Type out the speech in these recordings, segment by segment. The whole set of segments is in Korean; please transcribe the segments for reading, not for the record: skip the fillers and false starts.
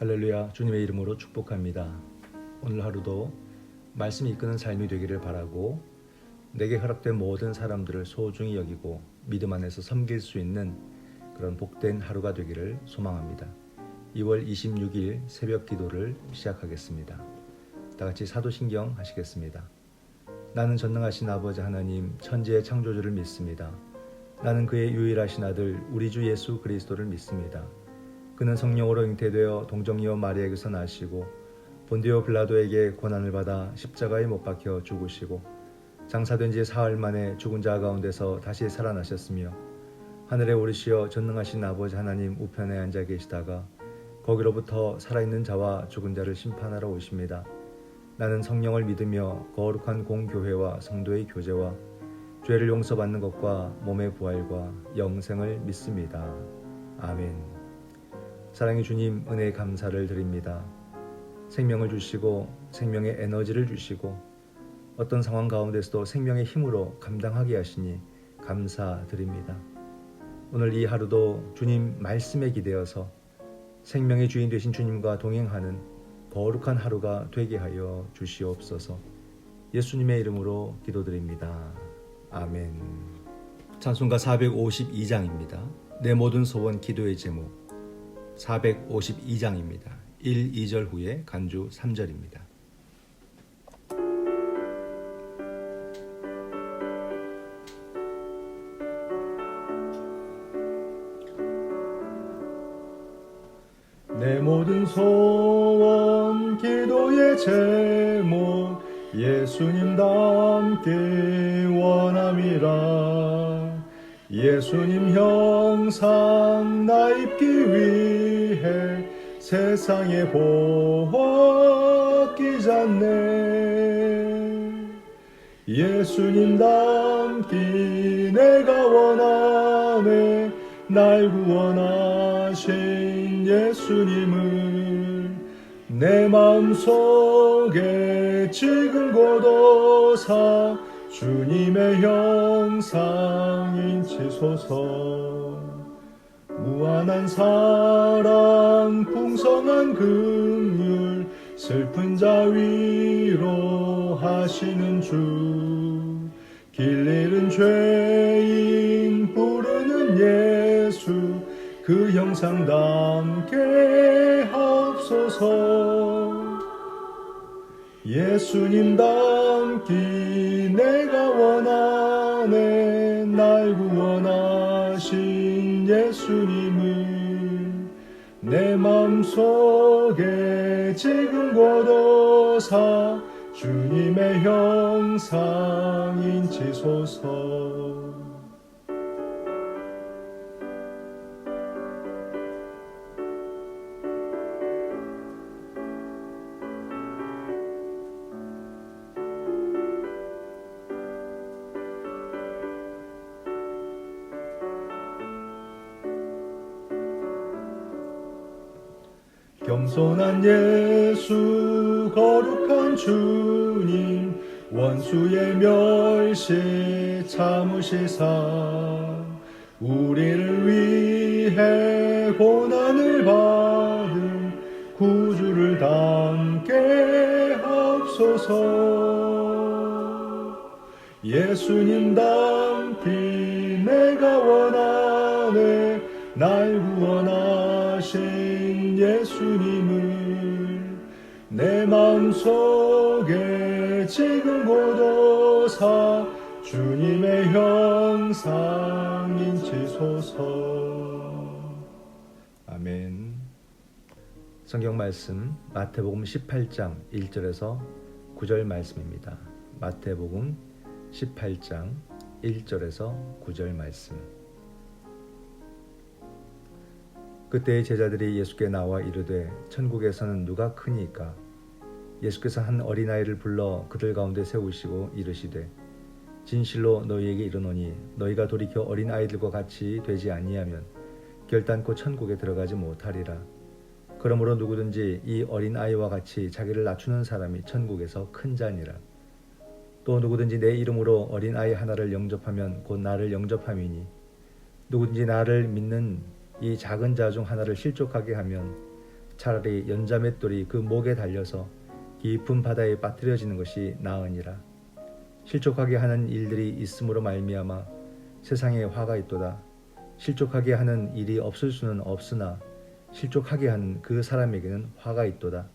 할렐루야, 주님의 이름으로 축복합니다. 오늘 하루도 말씀이 이끄는 삶이 되기를 바라고 내게 허락된 모든 사람들을 소중히 여기고 믿음 안에서 섬길 수 있는 그런 복된 하루가 되기를 소망합니다. 2월 26일 새벽 기도를 시작하겠습니다. 다 같이 사도신경 하시겠습니다. 나는 전능하신 아버지 하나님 천지의 창조주를 믿습니다. 나는 그의 유일하신 아들 우리 주 예수 그리스도를 믿습니다. 그는 성령으로 잉태되어 동정녀 마리아에게서 나시고 본디오 빌라도에게 고난을 받아 십자가에 못 박혀 죽으시고 장사된 지 사흘 만에 죽은 자 가운데서 다시 살아나셨으며 하늘에 오르시어 전능하신 아버지 하나님 우편에 앉아 계시다가 거기로부터 살아있는 자와 죽은 자를 심판하러 오십니다. 나는 성령을 믿으며 거룩한 공교회와 성도의 교제와 죄를 용서받는 것과 몸의 부활과 영생을 믿습니다. 아멘. 사랑의 주님, 은혜의 감사를 드립니다. 생명을 주시고 생명의 에너지를 주시고 어떤 상황 가운데서도 생명의 힘으로 감당하게 하시니 감사드립니다. 오늘 이 하루도 주님 말씀에 기대어서 생명의 주인 되신 주님과 동행하는 거룩한 하루가 되게 하여 주시옵소서. 예수님의 이름으로 기도드립니다. 아멘. 찬송가 452장입니다. 내 모든 소원 기도의 제목 452장입니다. 1, 2절 후에 간주 3절입니다. 내 모든 소원 기도의 제목 예수님 닮게 원함이라. 예수님 형상 나 입기 위해 세상에 보호 끼잖네. 예수님 닮기 내가 원하네. 날 구원하신 예수님을 내 마음속에 지금 고도사 주님의 형상 인치소서. 무한한 사랑 풍성한 긍휼 슬픈 자 위로 하시는 주. 길 잃은 죄인 부르는 예수 그 형상 담게 하옵소서. 예수님 닮기 내가 원하네. 날 구원하신 예수님을 내 마음속에 지금 고도사 주님의 형상 인치소서. 겸손한 예수 거룩한 주님 원수의 멸시 참으시사 우리를 위해 고난을 받은 구주를 닮게 하옵소서. 예수님 닮기 내가 원하네. 날 구원하신 예수님을 내 마음속에 지금 고도사 주님의 형상 인치소서. 아멘. 성경 말씀 마태복음 18장 1절에서 9절 말씀입니다. 마태복음 18장 1절에서 9절 말씀. 그때의 제자들이 예수께 나와 이르되 천국에서는 누가 크니까? 예수께서 한 어린아이를 불러 그들 가운데 세우시고 이르시되 진실로 너희에게 이르노니 너희가 돌이켜 어린아이들과 같이 되지 아니하면 결단코 천국에 들어가지 못하리라. 그러므로 누구든지 이 어린아이와 같이 자기를 낮추는 사람이 천국에서 큰 자니라. 또 누구든지 내 이름으로 어린아이 하나를 영접하면 곧 나를 영접함이니 누구든지 나를 믿는 이 작은 자 중 하나를 실족하게 하면 차라리 연자맷돌이 그 목에 달려서 깊은 바다에 빠뜨려지는 것이 나으니라. 실족하게 하는 일들이 있음으로 말미암아 세상에 화가 있도다. 실족하게 하는 일이 없을 수는 없으나 실족하게 하는 그 사람에게는 화가 있도다.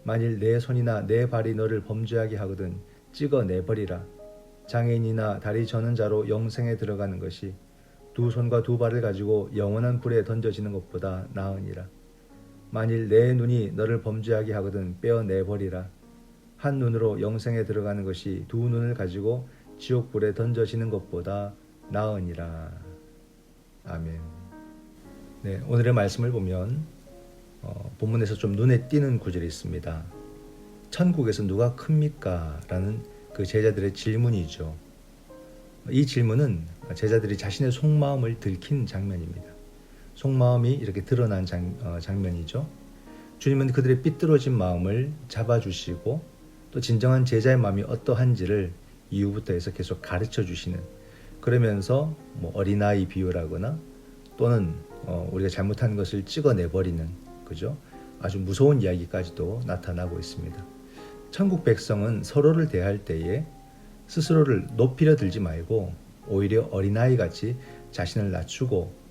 만일 내 손이나 내 발이 너를 범죄하게 하거든 찍어내버리라. 장애인이나 다리 저는 자로 영생에 들어가는 것이 두 손과 두 발을 가지고 영원한 불에 던져지는 것보다 나으니라. 만일 내 눈이 너를 범죄하게 하거든 빼어내버리라. 한 눈으로 영생에 들어가는 것이 두 눈을 가지고 지옥불에 던져지는 것보다 나으니라. 아멘. 네, 오늘의 말씀을 보면 본문에서 좀 눈에 띄는 구절이 있습니다. 천국에서 누가 큽니까? 라는 그 제자들의 질문이죠. 이 질문은 제자들이 자신의 속마음을 들킨 장면입니다. 속마음이 이렇게 드러난 장면이죠. 주님은 그들의 삐뚤어진 마음을 잡아주시고 또 진정한 제자의 마음이 어떠한지를 이후부터 해서 계속 가르쳐 주시는, 그러면서 어린아이 비유라거나 또는 우리가 잘못한 것을 찍어내버리는, 그죠? 아주 무서운 이야기까지도 나타나고 있습니다. 천국 백성은 서로를 대할 때에 스스로를 높이려 들지 말고 오히려 어린아이같이 자신을 낮추고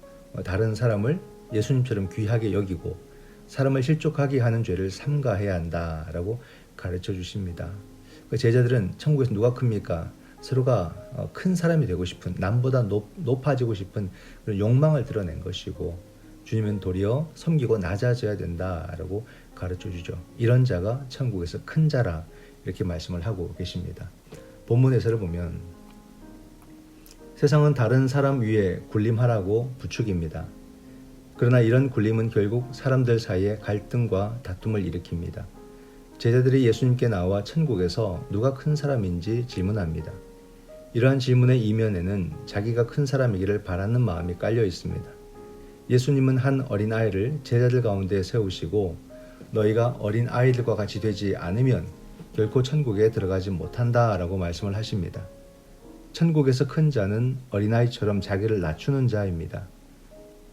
다른 사람을 예수님처럼 귀하게 여기고 사람을 실족하게 하는 죄를 삼가해야 한다라고 가르쳐 주십니다. 제자들은 천국에서 누가 큽니까? 서로가 큰 사람이 되고 싶은, 남보다 높아지고 싶은 그런 욕망을 드러낸 것이고, 주님은 도리어 섬기고 낮아져야 된다라고 가르쳐 주죠. 이런 자가 천국에서 큰 자라, 이렇게 말씀을 하고 계십니다. 본문 해설을 보면 세상은 다른 사람 위에 군림하라고 부추깁니다. 그러나 이런 군림은 결국 사람들 사이에 갈등과 다툼을 일으킵니다. 제자들이 예수님께 나와 천국에서 누가 큰 사람인지 질문합니다. 이러한 질문의 이면에는 자기가 큰 사람이기를 바라는 마음이 깔려 있습니다. 예수님은 한 어린아이를 제자들 가운데 세우시고 너희가 어린아이들과 같이 되지 않으면 결코 천국에 들어가지 못한다라고 말씀을 하십니다. 천국에서 큰 자는 어린아이처럼 자기를 낮추는 자입니다.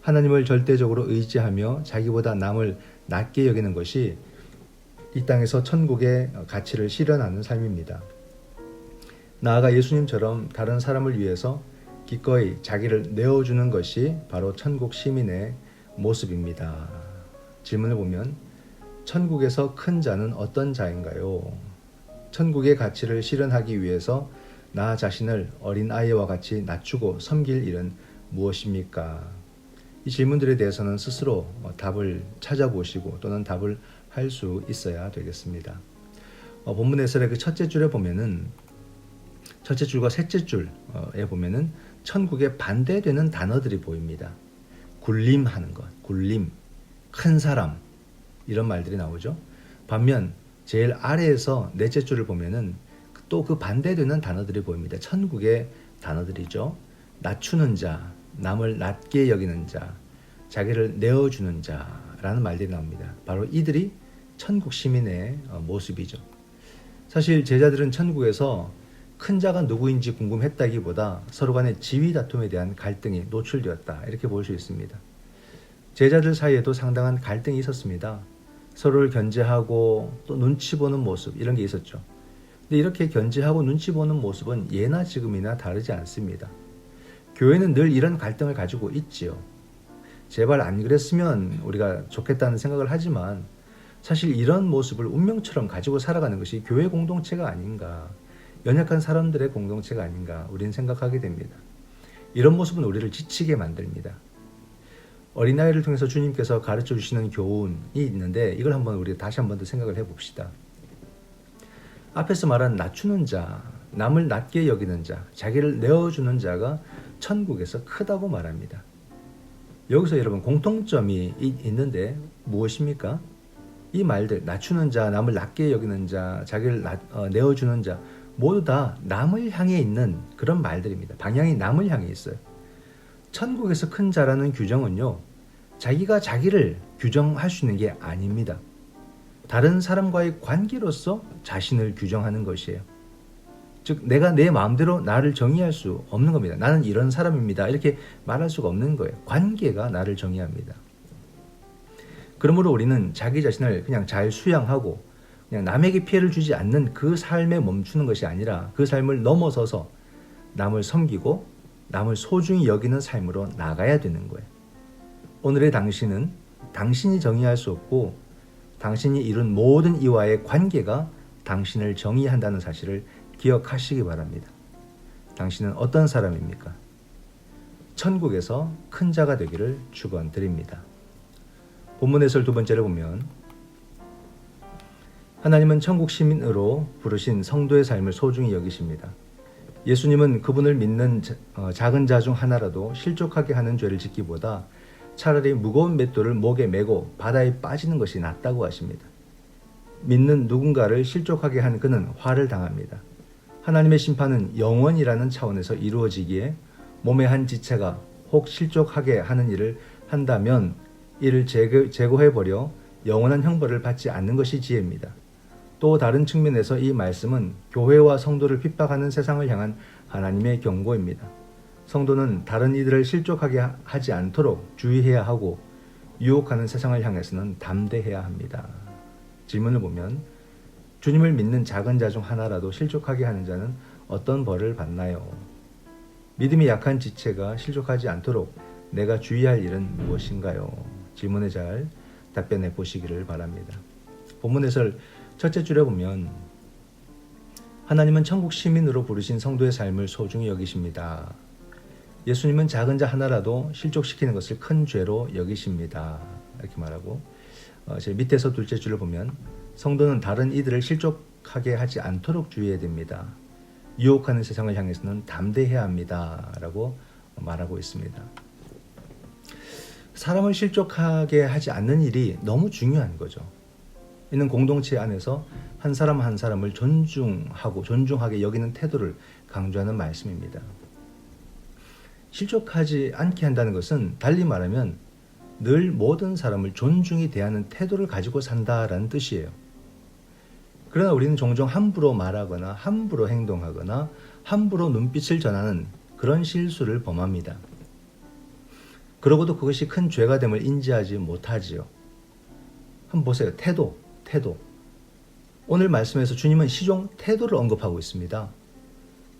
하나님을 절대적으로 의지하며 자기보다 남을 낮게 여기는 것이 이 땅에서 천국의 가치를 실현하는 삶입니다. 나아가 예수님처럼 다른 사람을 위해서 기꺼이 자기를 내어주는 것이 바로 천국 시민의 모습입니다. 질문을 보면 천국에서 큰 자는 어떤 자인가요? 천국의 가치를 실현하기 위해서 나 자신을 어린아이와 같이 낮추고 섬길 일은 무엇입니까? 이 질문들에 대해서는 스스로 답을 찾아보시고 또는 답을 할 수 있어야 되겠습니다. 본문 해설의 그 첫째 줄에 보면은, 첫째 줄과 셋째 줄에 보면은 천국에 반대되는 단어들이 보입니다. 군림하는 것, 군림, 큰 사람, 이런 말들이 나오죠. 반면 제일 아래에서 넷째 줄을 보면은 또 그 반대되는 단어들이 보입니다. 천국의 단어들이죠. 낮추는 자, 남을 낮게 여기는 자, 자기를 내어주는 자라는 말들이 나옵니다. 바로 이들이 천국 시민의 모습이죠. 사실 제자들은 천국에서 큰 자가 누구인지 궁금했다기보다 서로 간의 지위 다툼에 대한 갈등이 노출되었다, 이렇게 볼 수 있습니다. 제자들 사이에도 상당한 갈등이 있었습니다. 서로를 견제하고 또 눈치 보는 모습, 이런 게 있었죠. 근데 이렇게 견제하고 눈치 보는 모습은 예나 지금이나 다르지 않습니다. 교회는 늘 이런 갈등을 가지고 있지요. 제발 안 그랬으면 우리가 좋겠다는 생각을 하지만 사실 이런 모습을 운명처럼 가지고 살아가는 것이 교회 공동체가 아닌가, 연약한 사람들의 공동체가 아닌가 우리는 생각하게 됩니다. 이런 모습은 우리를 지치게 만듭니다. 어린아이를 통해서 주님께서 가르쳐 주시는 교훈이 있는데 이걸 한번 우리 다시 한번 더 생각을 해봅시다. 앞에서 말한 낮추는 자, 남을 낮게 여기는 자, 자기를 내어주는 자가 천국에서 크다고 말합니다. 여기서 여러분 공통점이 있는데 무엇입니까? 이 말들, 낮추는 자, 남을 낮게 여기는 자, 자기를 내어주는 자, 모두 다 남을 향해 있는 그런 말들입니다. 방향이 남을 향해 있어요. 천국에서 큰 자라는 규정은요, 자기가 자기를 규정할 수 있는 게 아닙니다. 다른 사람과의 관계로서 자신을 규정하는 것이에요. 즉 내가 내 마음대로 나를 정의할 수 없는 겁니다. 나는 이런 사람입니다, 이렇게 말할 수가 없는 거예요. 관계가 나를 정의합니다. 그러므로 우리는 자기 자신을 그냥 잘 수양하고 그냥 남에게 피해를 주지 않는 그 삶에 멈추는 것이 아니라 그 삶을 넘어서서 남을 섬기고 남을 소중히 여기는 삶으로 나가야 되는 거예요. 오늘의 당신은 당신이 정의할 수 없고 당신이 이룬 모든 이와의 관계가 당신을 정의한다는 사실을 기억하시기 바랍니다. 당신은 어떤 사람입니까? 천국에서 큰 자가 되기를 축원드립니다. 본문 해설 두 번째를 보면 하나님은 천국 시민으로 부르신 성도의 삶을 소중히 여기십니다. 예수님은 그분을 믿는 작은 자 중 하나라도 실족하게 하는 죄를 짓기보다 차라리 무거운 맷돌을 목에 메고 바다에 빠지는 것이 낫다고 하십니다. 믿는 누군가를 실족하게 한 그는 화를 당합니다. 하나님의 심판은 영원이라는 차원에서 이루어지기에 몸의 한 지체가 혹 실족하게 하는 일을 한다면 이를 제거해버려 영원한 형벌을 받지 않는 것이 지혜입니다. 또 다른 측면에서 이 말씀은 교회와 성도를 핍박하는 세상을 향한 하나님의 경고입니다. 성도는 다른 이들을 실족하게 하지 않도록 주의해야 하고 유혹하는 세상을 향해서는 담대해야 합니다. 질문을 보면 주님을 믿는 작은 자 중 하나라도 실족하게 하는 자는 어떤 벌을 받나요? 믿음이 약한 지체가 실족하지 않도록 내가 주의할 일은 무엇인가요? 질문에 잘 답변해 보시기를 바랍니다. 본문 해설 첫째 줄에 보면 하나님은 천국 시민으로 부르신 성도의 삶을 소중히 여기십니다. 예수님은 작은 자 하나라도 실족시키는 것을 큰 죄로 여기십니다. 이렇게 말하고 제 밑에서 둘째 줄을 보면 성도는 다른 이들을 실족하게 하지 않도록 주의해야 됩니다. 유혹하는 세상을 향해서는 담대해야 합니다. 라고 말하고 있습니다. 사람을 실족하게 하지 않는 일이 너무 중요한 거죠. 이는 공동체 안에서 한 사람 한 사람을 존중하게 여기는 태도를 강조하는 말씀입니다. 실족하지 않게 한다는 것은 달리 말하면 늘 모든 사람을 존중히 대하는 태도를 가지고 산다라는 뜻이에요. 그러나 우리는 종종 함부로 말하거나 함부로 행동하거나 함부로 눈빛을 전하는 그런 실수를 범합니다. 그러고도 그것이 큰 죄가 됨을 인지하지 못하지요. 한번 보세요. 태도. 오늘 말씀에서 주님은 시종 태도를 언급하고 있습니다.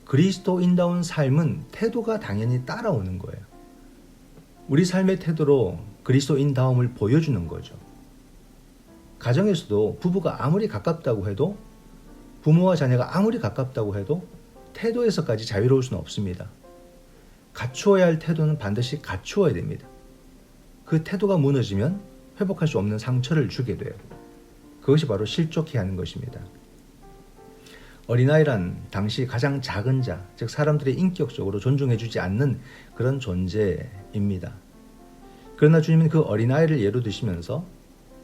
그리스도인다운 삶은 태도가 당연히 따라오는 거예요. 우리 삶의 태도로 그리스도인다움을 보여주는 거죠. 가정에서도 부부가 아무리 가깝다고 해도 부모와 자녀가 아무리 가깝다고 해도 태도에서까지 자유로울 수는 없습니다. 갖추어야 할 태도는 반드시 갖추어야 됩니다. 그 태도가 무너지면 회복할 수 없는 상처를 주게 돼요. 그것이 바로 실족해 하는 것입니다. 어린아이란 당시 가장 작은 자, 즉 사람들이 인격적으로 존중해주지 않는 그런 존재입니다. 그러나 주님은 그 어린아이를 예로 드시면서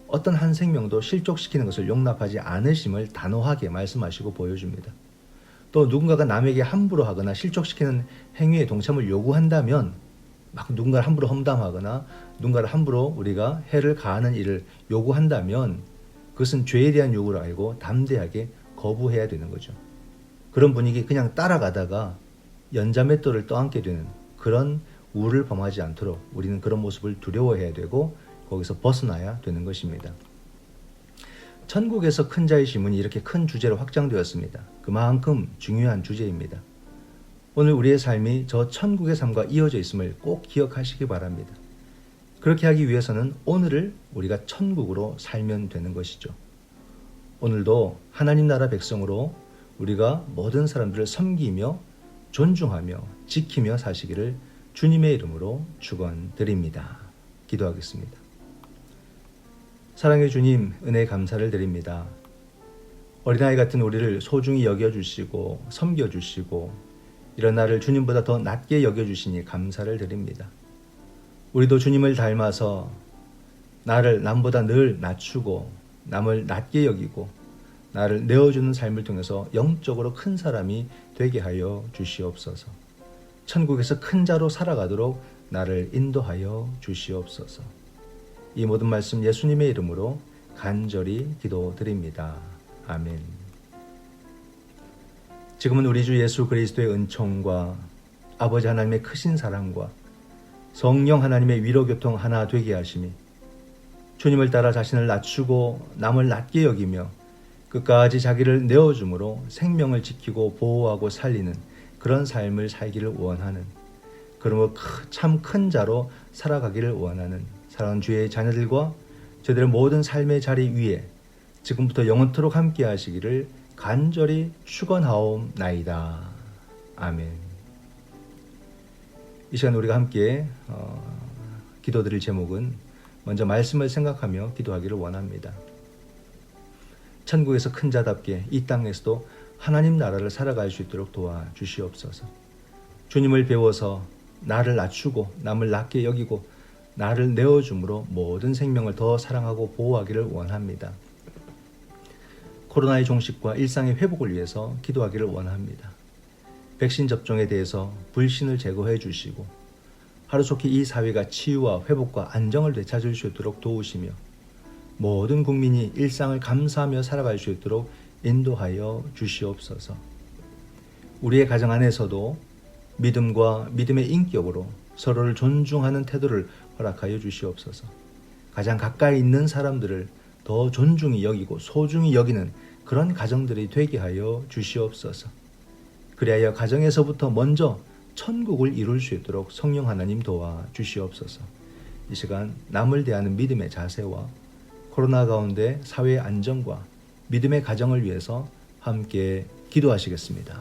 어떤 한 생명도 실족시키는 것을 용납하지 않으심을 단호하게 말씀하시고 보여줍니다. 또 누군가가 남에게 함부로 하거나 실족시키는 행위에 동참을 요구한다면 막 누군가를 함부로 험담하거나 누군가를 함부로 우리가 해를 가하는 일을 요구한다면 그것은 죄에 대한 요구를 알고 담대하게 거부해야 되는 거죠. 그런 분위기 그냥 따라가다가 연자맷돌을 떠안게 되는 그런 우를 범하지 않도록 우리는 그런 모습을 두려워해야 되고 거기서 벗어나야 되는 것입니다. 천국에서 큰 자의 시문이 이렇게 큰 주제로 확장되었습니다. 그만큼 중요한 주제입니다. 오늘 우리의 삶이 저 천국의 삶과 이어져 있음을 꼭 기억하시기 바랍니다. 그렇게 하기 위해서는 오늘을 우리가 천국으로 살면 되는 것이죠. 오늘도 하나님 나라 백성으로 우리가 모든 사람들을 섬기며 존중하며 지키며 사시기를 주님의 이름으로 축원드립니다. 기도하겠습니다. 사랑의 주님, 은혜 감사를 드립니다. 어린아이 같은 우리를 소중히 여겨주시고 섬겨주시고 이런 나를 주님보다 더 낮게 여겨주시니 감사를 드립니다. 우리도 주님을 닮아서 나를 남보다 늘 낮추고 남을 낮게 여기고 나를 내어주는 삶을 통해서 영적으로 큰 사람이 되게 하여 주시옵소서. 천국에서 큰 자로 살아가도록 나를 인도하여 주시옵소서. 이 모든 말씀 예수님의 이름으로 간절히 기도드립니다. 아멘. 지금은 우리 주 예수 그리스도의 은총과 아버지 하나님의 크신 사랑과 성령 하나님의 위로교통 하나 되게 하심이 주님을 따라 자신을 낮추고 남을 낮게 여기며 끝까지 자기를 내어줌으로 생명을 지키고 보호하고 살리는 그런 삶을 살기를 원하는, 그러므로 참 큰 자로 살아가기를 원하는 사랑하는 주의 자녀들과 저들의 모든 삶의 자리 위에 지금부터 영원토록 함께 하시기를 간절히 축원하옵나이다. 아멘. 이 시간 우리가 함께 기도드릴 제목은 먼저 말씀을 생각하며 기도하기를 원합니다. 천국에서 큰 자답게 이 땅에서도 하나님 나라를 살아갈 수 있도록 도와주시옵소서. 주님을 배워서 나를 낮추고 남을 낮게 여기고 나를 내어줌으로 모든 생명을 더 사랑하고 보호하기를 원합니다. 코로나의 종식과 일상의 회복을 위해서 기도하기를 원합니다. 백신 접종에 대해서 불신을 제거해 주시고 하루속히 이 사회가 치유와 회복과 안정을 되찾을 수 있도록 도우시며 모든 국민이 일상을 감사하며 살아갈 수 있도록 인도하여 주시옵소서. 우리의 가정 안에서도 믿음과 믿음의 인격으로 서로를 존중하는 태도를 허락하여 주시옵소서. 가장 가까이 있는 사람들을 더 존중히 여기고 소중히 여기는 그런 가정들이 되게 하여 주시옵소서. 그리하여 가정에서부터 먼저 천국을 이룰 수 있도록 성령 하나님 도와 주시옵소서. 이 시간 남을 대하는 믿음의 자세와 코로나 가운데 사회의 안정과 믿음의 가정을 위해서 함께 기도하시겠습니다.